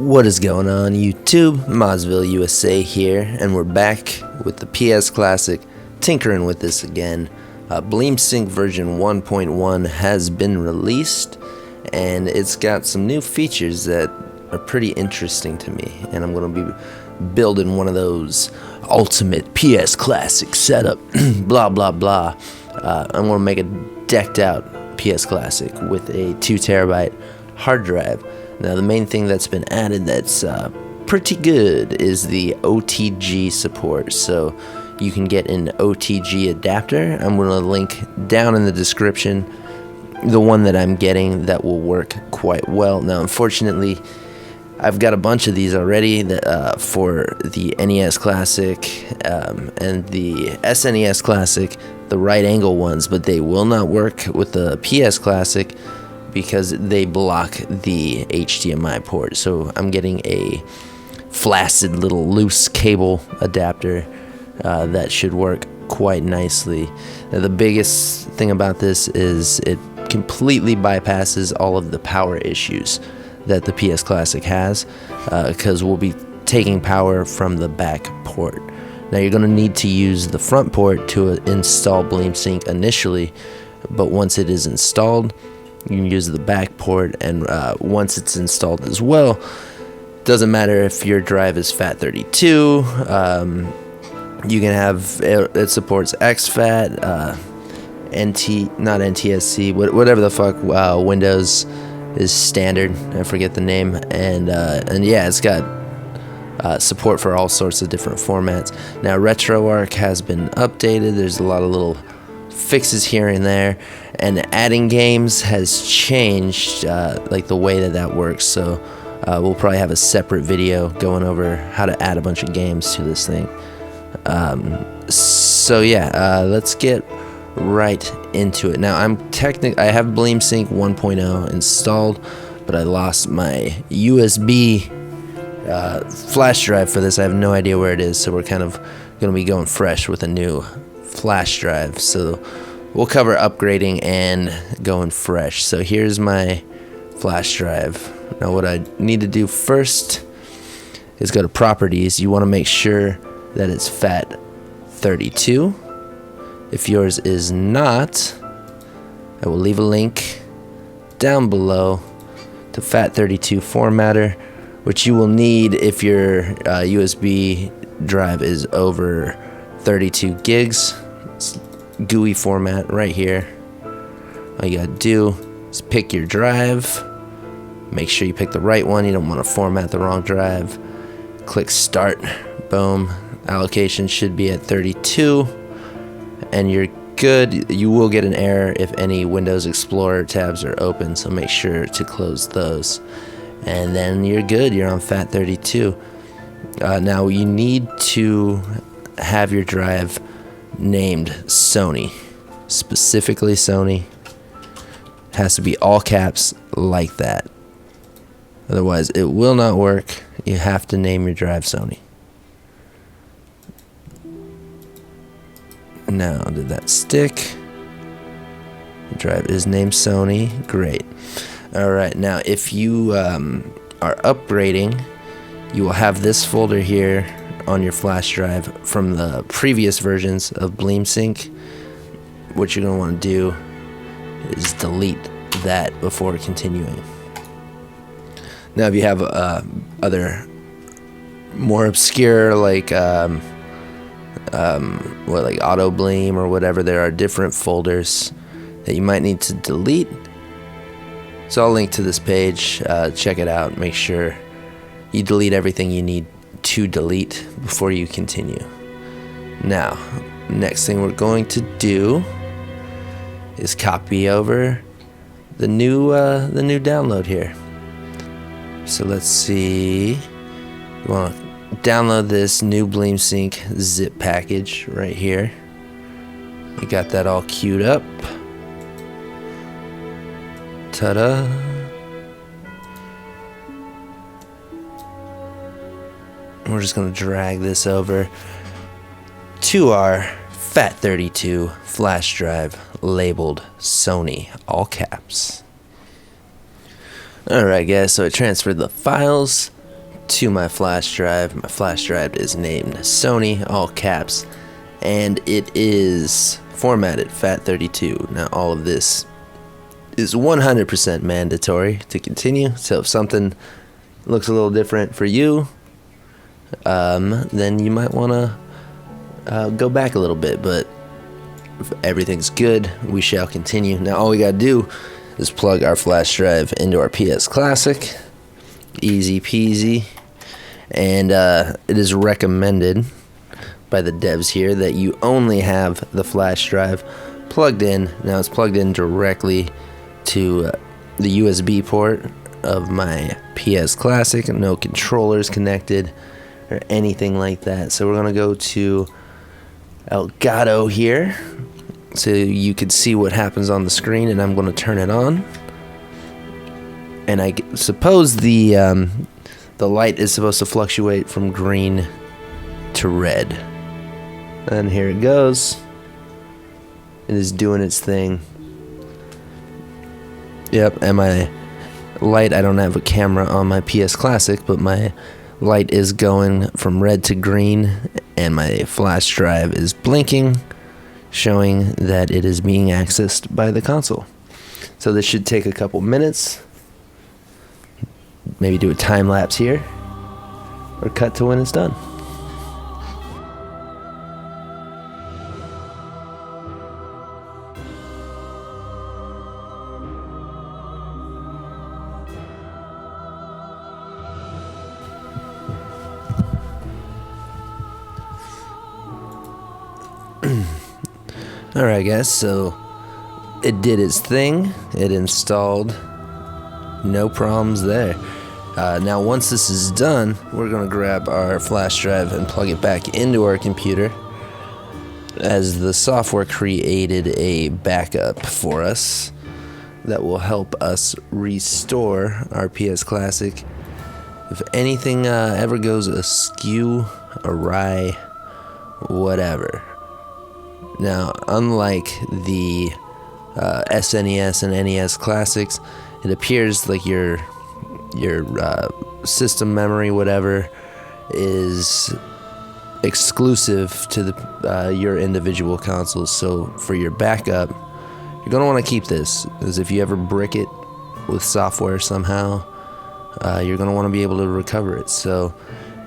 What is going on YouTube? ModzvilleUSA here, and we're back with the PS Classic, tinkering with this again. BleemSync version 1.1 has been released, and it's got some new features that are pretty interesting to me, and I'm going to be building one of those ultimate PS Classic setup, blah blah blah. I'm going to make a decked out PS Classic with a 2TB hard drive. Now the main thing that's been added that's pretty good is the OTG support, so you can get an OTG adapter. I'm going to link down in the description the one that I'm getting that will work quite well. Now unfortunately I've got a bunch of these already that, for the NES Classic and the SNES Classic, the right angle ones, but they will not work with the PS Classic because they block the HDMI port. So I'm getting a flaccid little loose cable adapter that should work quite nicely. Now, the biggest thing about this is it completely bypasses all of the power issues that the PS Classic has, because we'll be taking power from the back port. Now you're going to need to use the front port to install BleemSync initially, but once it is installed, you can use the back port, and once it's installed as well, doesn't matter if your drive is FAT32, you can have, it supports Exfat, not NTSC, whatever the fuck Windows is standard, I forget the name, and yeah, it's got support for all sorts of different formats. Now Retroarch has been updated, there's a lot of little fixes here and there, and adding games has changed, like the way that works, so we'll probably have a separate video going over how to add a bunch of games to this thing. So yeah, let's get right into it. Now I have BleemSync 1.0 installed, but I lost my USB flash drive for this. I have no idea where it is, so we're kind of going to be going fresh with a new flash drive. So we'll cover upgrading and going fresh. So here's my flash drive. Now what I need to do first is go to properties. You want to make sure that it's FAT32. If yours is not, I will leave a link down below to FAT32 formatter, which you will need if your USB drive is over 32 gigs. It's GUI format right here. All you gotta do is pick your drive. Make sure you pick the right one. You don't want to format the wrong drive. Click start. Boom. Allocation should be at 32. And you're good. You will get an error if any Windows Explorer tabs are open, so make sure to close those. And then you're good. You're on FAT32. Now you need to have your drive named Sony, specifically Sony. It has to be all caps like that. Otherwise, it will not work. You have to name your drive Sony. Now, did that stick? The drive is named Sony. Great. Alright, now if you are upgrading, you will have this folder here on your flash drive from the previous versions of BleemSync. What you're going to want to do is delete that before continuing. Now if you have other more obscure like like Auto Bleem or whatever, there are different folders that you might need to delete. So I'll link to this page, check it out, make sure you delete everything you need to delete before you continue. Now, next thing we're going to do is copy over the new download here. So let's see, you want to download this new BleemSync zip package right here. We got that all queued up. Ta-da! We're just going to drag this over to our FAT32 flash drive labeled Sony, all caps. Alright guys, so I transferred the files to my flash drive. My flash drive is named Sony, all caps, and it is formatted FAT32. Now all of this is 100% mandatory to continue, so if something looks a little different for you, then you might want to go back a little bit, but if everything's good, we shall continue. Now all we gotta do is plug our flash drive into our PS Classic. Easy peasy. And it is recommended by the devs here that you only have the flash drive plugged in. Now it's plugged in directly to the USB port of my PS Classic. No controllers connected or anything like that. So we're gonna go to Elgato here so you can see what happens on the screen, and I'm going to turn it on. And I suppose the light is supposed to fluctuate from green to red. And here it goes. It is doing its thing. Yep, and my light, I don't have a camera on my PS Classic, but my light is going from red to green, and my flash drive is blinking, showing that it is being accessed by the console. So this should take a couple minutes. Maybe do a time lapse here, or cut to when it's done. Alright guys, so it did its thing. It installed. No problems there. Now once this is done, we're going to grab our flash drive and plug it back into our computer, as the software created a backup for us that will help us restore our PS Classic if anything ever goes askew, awry, whatever. Now, unlike the SNES and NES classics, it appears like your system memory, whatever, is exclusive to the your individual consoles. So for your backup, you're gonna want to keep this, because if you ever brick it with software somehow, you're gonna want to be able to recover it. So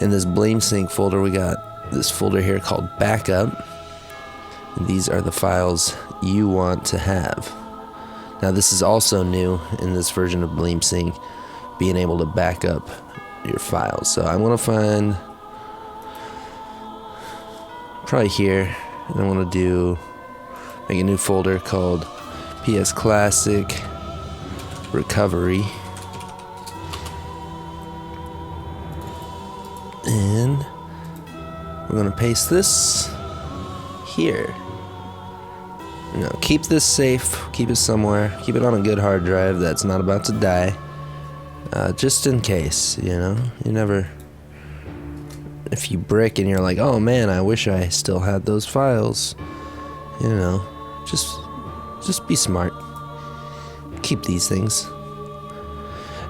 in this Bleemsync folder, we got this folder here called Backup. These are the files you want to have. Now this is also new in this version of Bleemsync, being able to back up your files. So I'm going to find probably here, and I want to make a new folder called PS Classic Recovery. And we're going to paste this here. Now, keep this safe, keep it somewhere, keep it on a good hard drive that's not about to die, just in case, you know. You never, if you brick and you're like, oh man, I wish I still had those files, you know, just be smart, keep these things.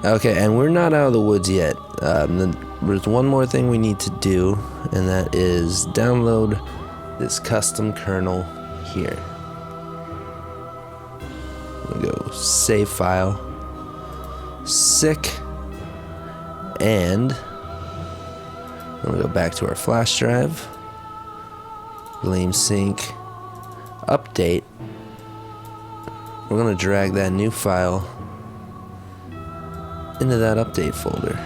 Okay, and we're not out of the woods yet. There's one more thing we need to do, and that is download this custom kernel here. We'll go save file, sick, and I'm gonna go back to our flash drive, Bleemsync update. We're gonna drag that new file into that update folder.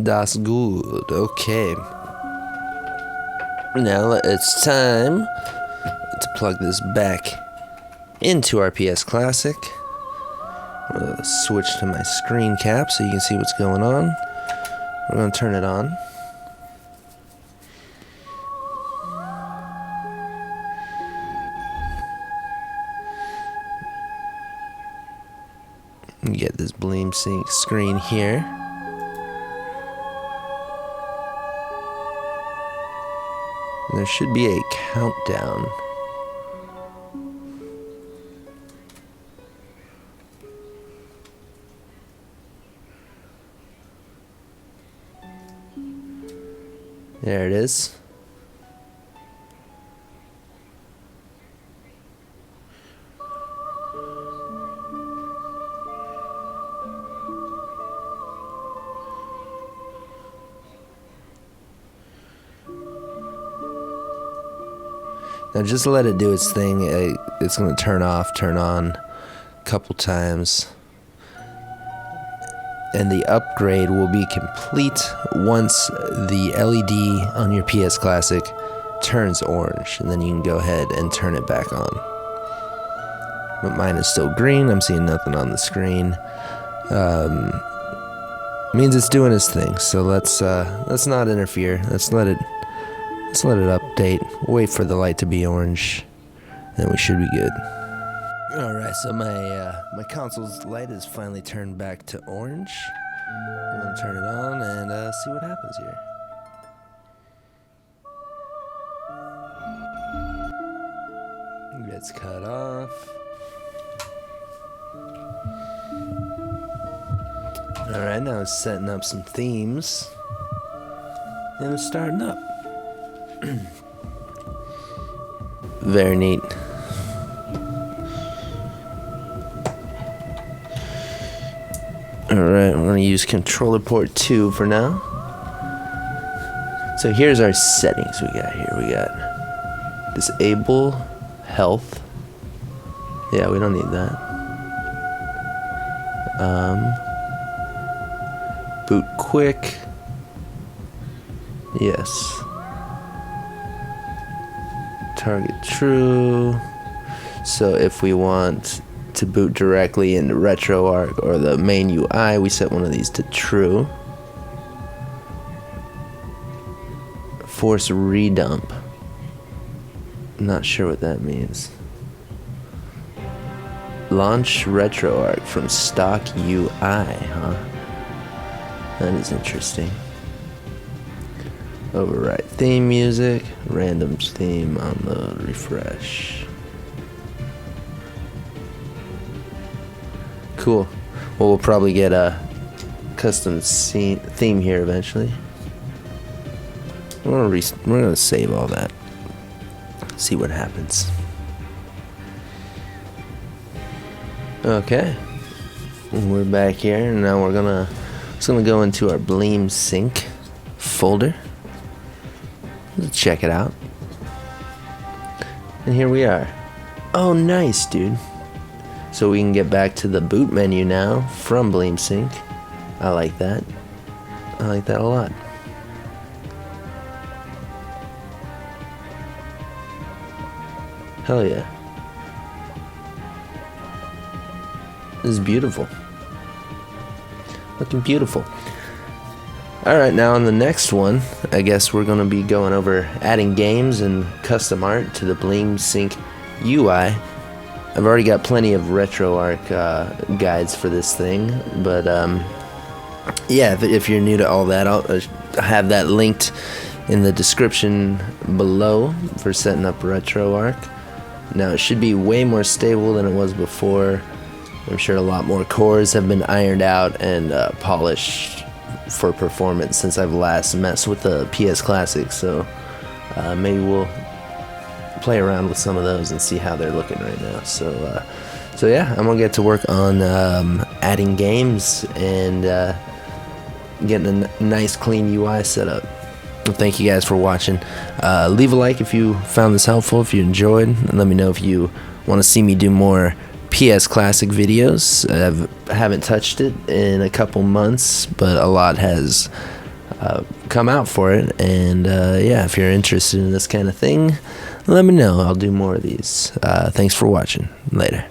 Das good. Okay. Now it's time to plug this back into our PS Classic. I'm going to switch to my screen cap so you can see what's going on. We're going to turn it on. You get this Bleemsync screen here. There should be a countdown. There it is. Now just let it do its thing. It's going to turn off, turn on a couple times. And the upgrade will be complete once the LED on your PS Classic turns orange. And then you can go ahead and turn it back on. But mine is still green. I'm seeing nothing on the screen. Means it's doing its thing. So let's not interfere. Let's let it update. Wait for the light to be orange, then we should be good. Alright, so my console's light is finally turned back to orange. I'm gonna turn it on and see what happens here. It gets cut off. Alright, now it's setting up some themes. And it's starting up. Very neat. Alright, we're going to use controller port 2 for now. So here's our settings we got here. We got disable health. Yeah, we don't need that. Boot quick. Yes. Target true. So if we want to boot directly into Retroarch or the main UI, we set one of these to true. Force redump. Not sure what that means. Launch Retroarch from stock UI, huh? That is interesting. Overwrite theme music, random theme on the refresh. Cool. Well, we'll probably get a custom theme here eventually. We're gonna save all that. See what happens. Okay. We're back here, and now we're gonna go into our BleemSync folder. Let's check it out. And here we are. Oh, nice, dude. So we can get back to the boot menu now from BleemSync. I like that. I like that a lot. Hell yeah. This is beautiful. Looking beautiful. Alright, now on the next one, I guess we're going to be going over adding games and custom art to the BleemSync UI. I've already got plenty of Retroarch guides for this thing, but yeah, if you're new to all that, I'll have that linked in the description below for setting up Retroarch. Now it should be way more stable than it was before. I'm sure a lot more cores have been ironed out and polished for performance since I've last messed with the PS Classic, so maybe we'll play around with some of those and see how they're looking right now. So yeah, I'm gonna get to work on adding games and getting a nice clean UI set up. Well, thank you guys for watching. Leave a like if you found this helpful, if you enjoyed, and let me know if you want to see me do more PS Classic videos. I haven't touched it in a couple months, but a lot has come out for it, and yeah, if you're interested in this kind of thing, let me know. I'll do more of these. Thanks for watching. Later.